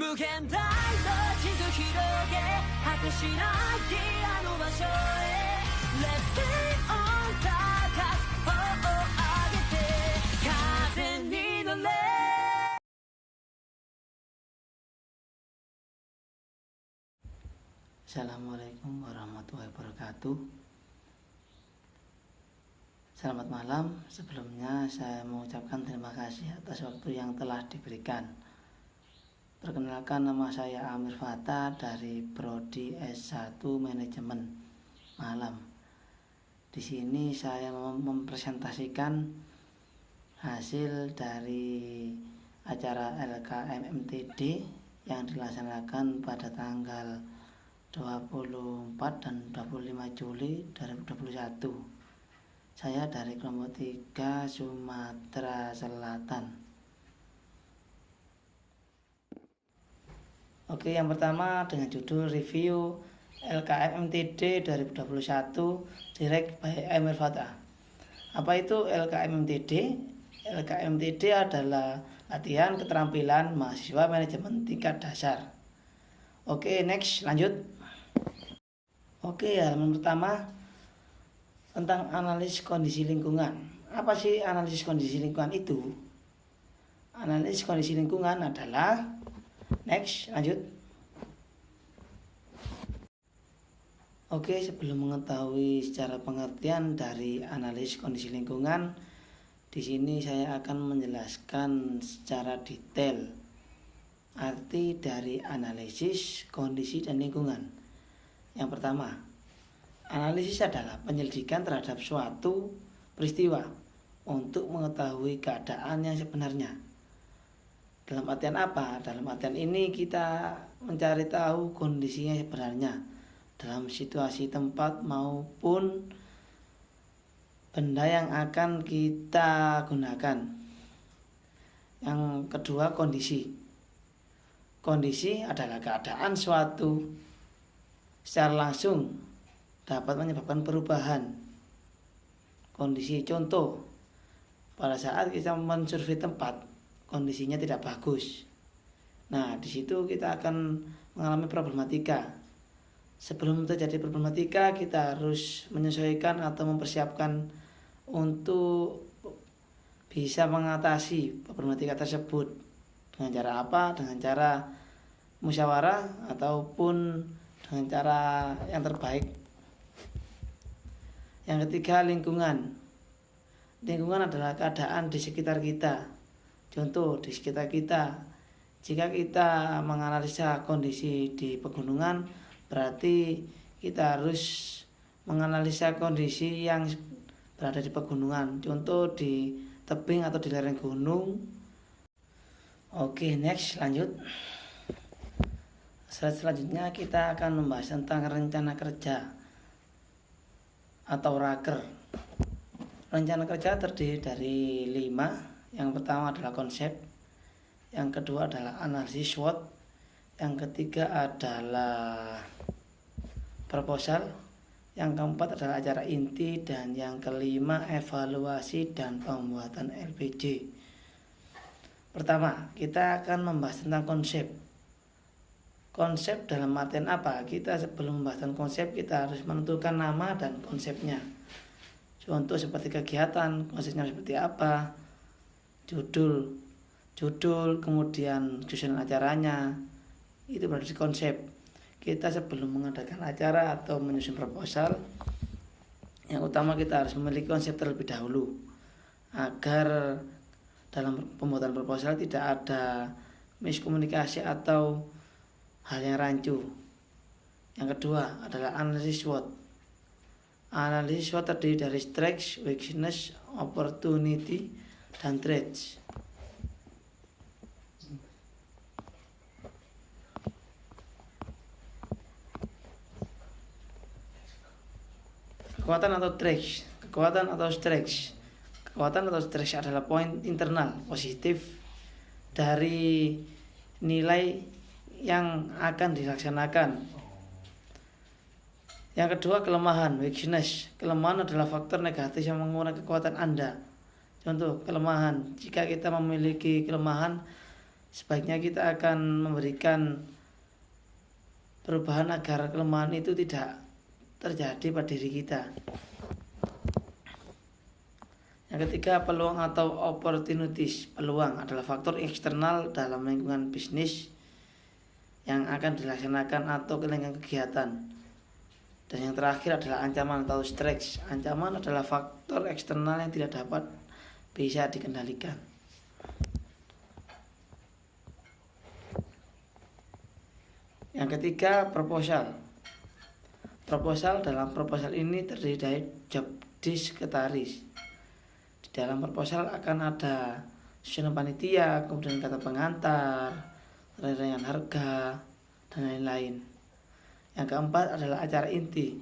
無限大の地図広げ果てしないあの場所へ Let's stay on 高く頬を上げて風に乗れ Assalamualaikum warahmatullahi wabarakatuh. Selamat malam. Sebelumnya saya mengucapkan terima kasih atas waktu yang telah diberikan. Perkenalkan, nama saya Amir Fatah dari Prodi S1 Manajemen Malam. Di sini saya mempresentasikan hasil dari acara LKMMTD yang dilaksanakan pada tanggal 24 dan 25 Juli 2021. Saya dari kelompok 3 Sumatera Selatan. Oke, yang pertama dengan judul review LKMMTD 2021 Direct by Amir Fatah. Apa itu LKMMTD? LKMMTD adalah latihan keterampilan mahasiswa manajemen tingkat dasar. Oke, next, lanjut. Oke, halaman pertama tentang analisis kondisi lingkungan. Apa sih analisis kondisi lingkungan itu? Analisis kondisi lingkungan adalah, next, lanjut. Oke, sebelum mengetahui secara pengertian dari analisis kondisi lingkungan, di sini saya akan menjelaskan secara detail arti dari analisis kondisi dan lingkungan. Yang pertama, analisis adalah penyelidikan terhadap suatu peristiwa untuk mengetahui keadaan yang sebenarnya. Dalam artian apa? Dalam artian ini kita mencari tahu kondisinya sebenarnya dalam situasi tempat maupun benda yang akan kita gunakan. Yang kedua, kondisi. Kondisi adalah keadaan suatu secara langsung dapat menyebabkan perubahan kondisi. Contoh, pada saat kita mensurvei tempat, kondisinya tidak bagus. Nah, di situ kita akan mengalami problematika. Sebelum terjadi problematika, kita harus menyesuaikan atau mempersiapkan untuk bisa mengatasi problematika tersebut. Dengan cara apa? Dengan cara musyawarah ataupun dengan cara yang terbaik. Yang ketiga, lingkungan. Lingkungan adalah keadaan di sekitar kita. Contoh, di sekitar kita, jika kita menganalisa kondisi di pegunungan, berarti kita harus menganalisa kondisi yang berada di pegunungan. Contoh, di tebing atau di lereng gunung. Oke, next, lanjut. Selanjutnya kita akan membahas tentang rencana kerja atau raker. Rencana kerja terdiri dari 5. Yang pertama adalah konsep, yang kedua adalah analisis SWOT, yang ketiga adalah proposal, yang keempat adalah acara inti, dan yang kelima evaluasi dan pembuatan LPJ. Pertama, kita akan membahas tentang konsep. Konsep dalam artian apa? Kita sebelum membahas konsep, kita harus menentukan nama dan konsepnya. Contoh seperti kegiatan, konsepnya seperti apa, judul, kemudian susunan acaranya, itu berarti konsep. Kita sebelum mengadakan acara atau menyusun proposal, yang utama kita harus memiliki konsep terlebih dahulu, agar dalam pembuatan proposal tidak ada miskomunikasi atau hal yang rancu. Yang kedua adalah analisis SWOT. Analisis SWOT terdiri dari strengths, weakness, opportunity, dan threats. Kekuatan atau strengths. Kekuatan atau strengths adalah poin internal positif dari nilai yang akan dilaksanakan. Yang kedua, kelemahan, weakness. Kelemahan adalah faktor negatif yang mengurangi kekuatan Anda. Contoh, kelemahan. Jika kita memiliki kelemahan sebaiknya kita akan memberikan perubahan agar kelemahan itu tidak terjadi pada diri kita. Yang ketiga, peluang atau opportunities. Peluang adalah faktor eksternal dalam lingkungan bisnis yang akan dilaksanakan atau lingkungan kegiatan. Dan yang terakhir adalah ancaman atau stress. Ancaman adalah faktor eksternal yang tidak dapat bisa dikendalikan. Yang ketiga, proposal. Dalam proposal ini terdiri dari job sekretaris. Di dalam proposal akan ada susunan panitia, kemudian kata pengantar, rangkaian harga, dan lain-lain. Yang keempat adalah acara inti.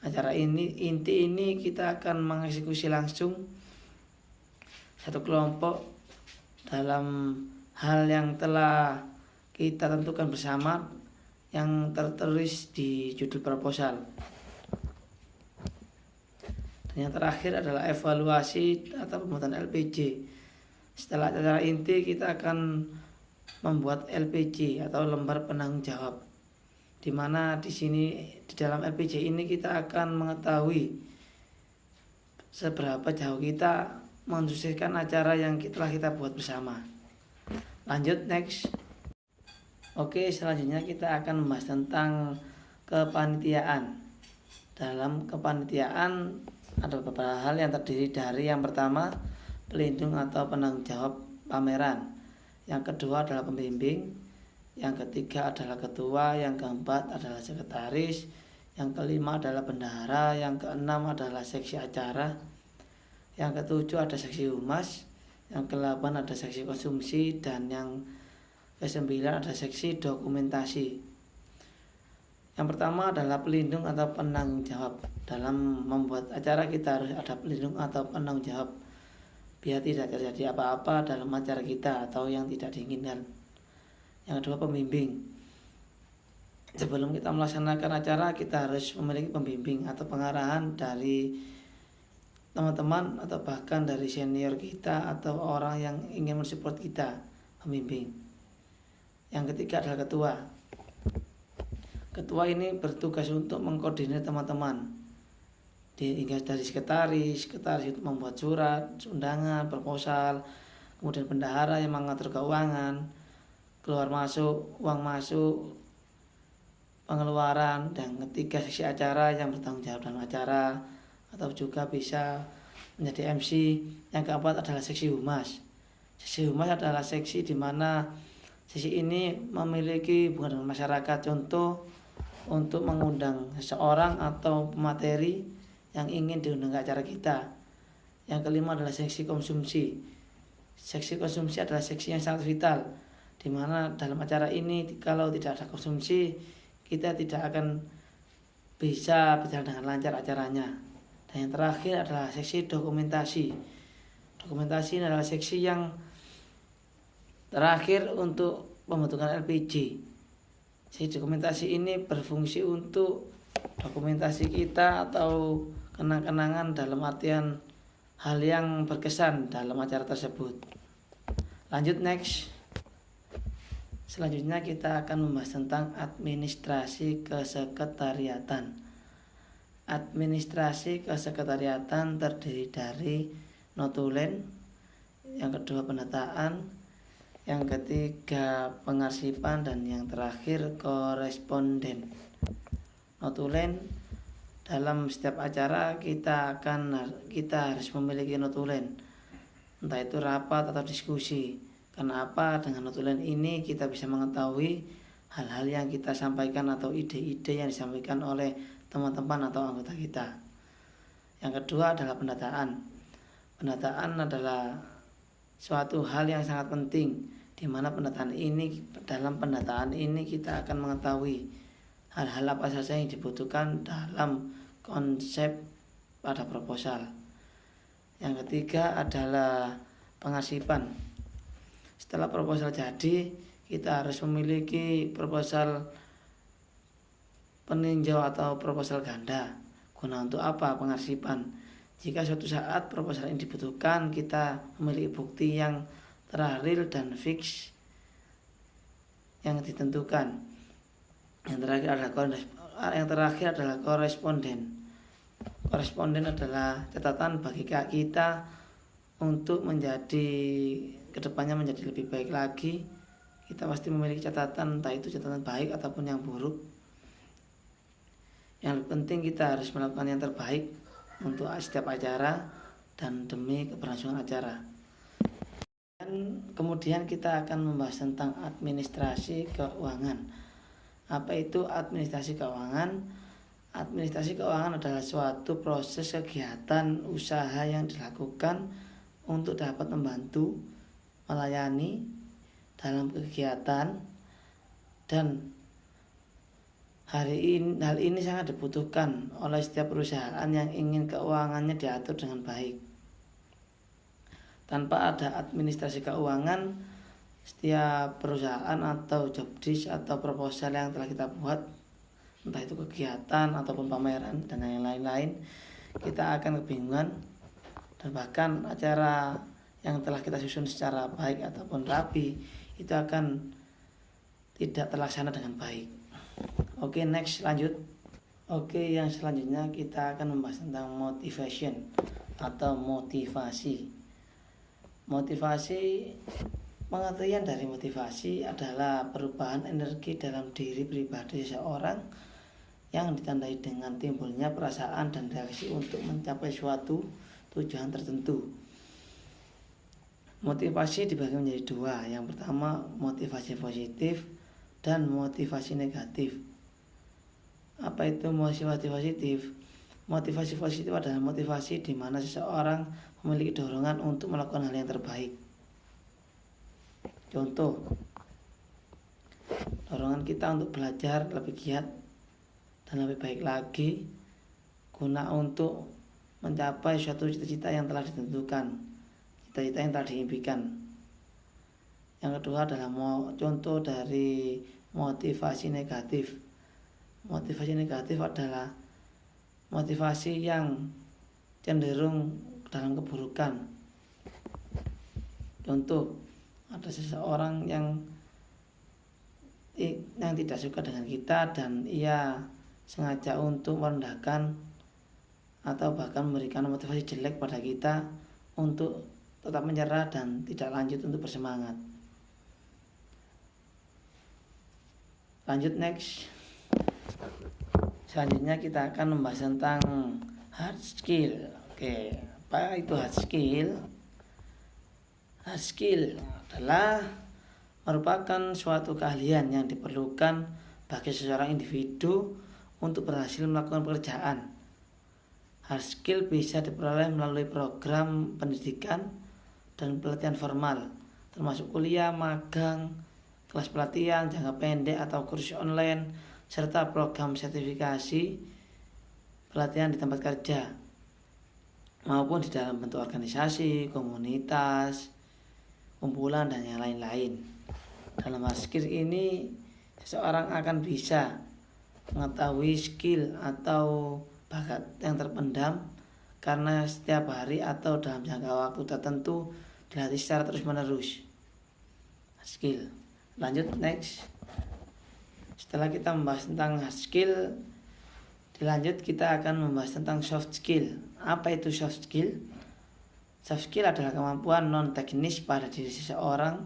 Acara inti ini kita akan mengeksekusi langsung satu kelompok dalam hal yang telah kita tentukan bersama yang tertulis di judul proposal. Dan yang terakhir adalah evaluasi atau pembuatan LPJ. Setelah acara inti kita akan membuat LPJ atau lembar penanggung jawab, di mana di dalam LPJ ini kita akan mengetahui seberapa jauh kita mensukseskan acara yang telah kita buat bersama. Lanjut, next. Oke, selanjutnya kita akan membahas tentang kepanitiaan. Dalam kepanitiaan ada beberapa hal yang terdiri dari yang pertama, pelindung atau penanggung jawab pameran. Yang kedua adalah pembimbing. Yang ketiga adalah ketua. Yang keempat adalah sekretaris. Yang kelima adalah bendahara. Yang keenam adalah seksi acara. Yang ketujuh ada seksi humas. Yang kedelapan ada seksi konsumsi. Dan yang kesembilan ada seksi dokumentasi. Yang pertama adalah pelindung atau penanggung jawab. Dalam membuat acara kita harus ada pelindung atau penanggung jawab biar tidak terjadi apa-apa dalam acara kita atau yang tidak diinginkan. Yang kedua, pembimbing. Sebelum kita melaksanakan acara, kita harus memiliki pembimbing atau pengarahan dari teman-teman atau bahkan dari senior kita atau orang yang ingin mensupport kita, pembimbing. Yang ketiga adalah ketua. Ketua ini bertugas untuk mengkoordinir teman-teman, hingga dari sekretaris untuk membuat surat, undangan, proposal, kemudian bendahara yang mengatur keuangan, keluar masuk, uang masuk, pengeluaran, dan ketiga seksi acara yang bertanggung jawab dalam acara atau juga bisa menjadi MC. Yang keempat adalah seksi humas. Seksi humas adalah seksi di mana seksi ini memiliki hubungan dengan masyarakat, contoh untuk mengundang seseorang atau pemateri yang ingin diundang ke acara kita. Yang kelima adalah seksi konsumsi. Seksi konsumsi adalah seksi yang sangat vital, di mana dalam acara ini kalau tidak ada konsumsi kita tidak akan bisa berjalan dengan lancar acaranya. Dan yang terakhir adalah seksi dokumentasi. Dokumentasi adalah seksi yang terakhir untuk pembentukan LPJ. Seksi dokumentasi ini berfungsi untuk dokumentasi kita atau kenang-kenangan dalam artian hal yang berkesan dalam acara tersebut. Lanjut, next. Selanjutnya kita akan membahas tentang administrasi kesekretariatan. Administrasi kesekretariatan terdiri dari notulen, yang kedua penataan, yang ketiga pengarsipan, dan yang terakhir koresponden. Notulen, dalam setiap acara kita harus memiliki notulen, entah itu rapat atau diskusi. Karena apa? Dengan notulen ini kita bisa mengetahui hal-hal yang kita sampaikan atau ide-ide yang disampaikan oleh teman-teman atau anggota kita. Yang kedua adalah pendataan. Pendataan adalah suatu hal yang sangat penting, di mana dalam pendataan ini kita akan mengetahui hal-hal apa saja yang dibutuhkan dalam konsep pada proposal. Yang ketiga adalah pengarsipan. Setelah proposal jadi, kita harus memiliki proposal peninjau atau proposal ganda. Guna untuk apa? Pengarsipan. Jika suatu saat proposal ini dibutuhkan, kita memiliki bukti yang real dan fix yang ditentukan. Yang terakhir adalah koresponden. Koresponden adalah catatan bagi kita untuk menjadi kedepannya menjadi lebih baik lagi. Kita pasti memiliki catatan, entah itu catatan baik ataupun yang buruk. Yang penting kita harus melakukan yang terbaik untuk setiap acara dan demi keberlangsungan acara. Dan kemudian kita akan membahas tentang administrasi keuangan. Apa itu administrasi keuangan? Administrasi keuangan adalah suatu proses kegiatan usaha yang dilakukan untuk dapat membantu, melayani dalam kegiatan, dan hal ini sangat dibutuhkan oleh setiap perusahaan yang ingin keuangannya diatur dengan baik. Tanpa ada administrasi keuangan, setiap perusahaan atau job desk atau proposal yang telah kita buat, entah itu kegiatan ataupun pameran dan yang lain-lain, kita akan kebingungan, dan bahkan acara yang telah kita susun secara baik ataupun rapi itu akan tidak terlaksana dengan baik. Oke, next, lanjut. Oke, yang selanjutnya kita akan membahas tentang motivation atau motivasi. Motivasi, pengertian dari motivasi adalah perubahan energi dalam diri pribadi seseorang yang ditandai dengan timbulnya perasaan dan reaksi untuk mencapai suatu tujuan tertentu. Motivasi dibagi menjadi dua. Yang pertama, motivasi positif dan motivasi negatif. Apa itu motivasi positif? Motivasi positif adalah motivasi di mana seseorang memiliki dorongan untuk melakukan hal yang terbaik. Contoh, dorongan kita untuk belajar lebih giat dan lebih baik lagi guna untuk mencapai suatu cita-cita yang telah ditentukan, cita-cita yang telah diimpikan. Yang kedua adalah contoh dari motivasi negatif. Motivasi negatif adalah motivasi yang cenderung dalam keburukan. Contoh, ada seseorang yang tidak suka dengan kita dan ia sengaja untuk merendahkan atau bahkan memberikan motivasi jelek pada kita untuk tetap menyerah dan tidak lanjut untuk bersemangat. Lanjut, next. Selanjutnya kita akan membahas tentang hard skill. Oke, apa itu hard skill? Hard skill adalah merupakan suatu keahlian yang diperlukan bagi seseorang individu untuk berhasil melakukan pekerjaan. Hard skill bisa diperoleh melalui program pendidikan dan pelatihan formal, termasuk kuliah, magang, kelas pelatihan jangka pendek atau kursus online, serta program sertifikasi pelatihan di tempat kerja maupun di dalam bentuk organisasi, komunitas, kumpulan, dan yang lain-lain. Dalam hard skill ini, seseorang akan bisa mengetahui skill atau bakat yang terpendam karena setiap hari atau dalam jangka waktu tertentu dilatih secara terus-menerus. Hard skill. Lanjut, next. Setelah kita membahas tentang hard skill, dilanjut kita akan membahas tentang soft skill. Apa itu soft skill? Soft skill adalah kemampuan non-teknis pada diri seseorang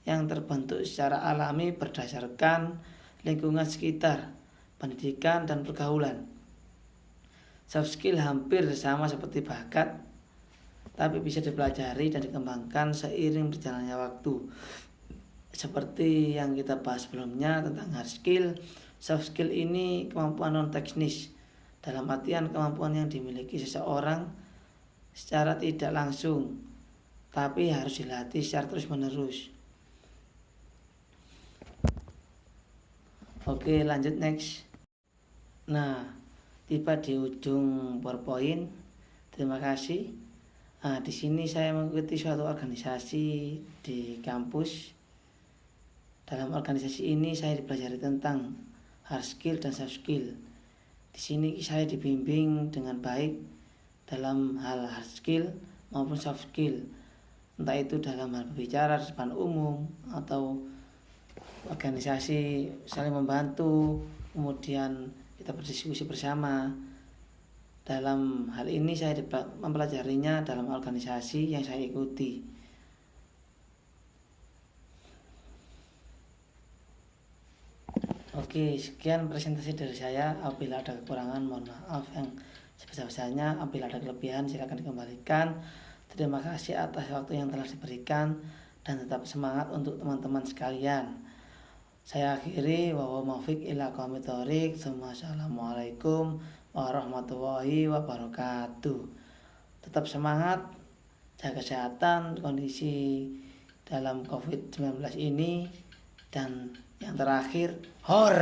yang terbentuk secara alami berdasarkan lingkungan sekitar, pendidikan, dan pergaulan. Soft skill hampir sama seperti bakat, tapi bisa dipelajari dan dikembangkan seiring berjalannya waktu. Seperti yang kita bahas sebelumnya tentang hard skill, soft skill ini kemampuan non-teknis, dalam artian kemampuan yang dimiliki seseorang secara tidak langsung, tapi harus dilatih secara terus-menerus. Oke, lanjut, next. Nah, tiba di ujung PowerPoint. Terima kasih. Nah, di sini saya mengikuti suatu organisasi di kampus. Dalam organisasi ini saya dipelajari tentang hard skill dan soft skill. Di sini saya dibimbing dengan baik dalam hal hard skill maupun soft skill, entah itu dalam hal berbicara di depan umum atau organisasi saling membantu, kemudian kita berdiskusi bersama. Dalam hal ini saya mempelajarinya dalam organisasi yang saya ikuti. Oke, sekian presentasi dari saya. Apabila ada kekurangan, mohon maaf yang sebesar-besarnya. Apabila ada kelebihan, silakan dikembalikan. Terima kasih atas waktu yang telah diberikan dan tetap semangat untuk teman-teman sekalian. Saya akhiri, wa muwaffiq ila aqwamit thoriq. Assalamualaikum warahmatullahi wabarakatuh. Tetap semangat, jaga kesehatan, kondisi dalam COVID-19 ini, dan yang terakhir, hor.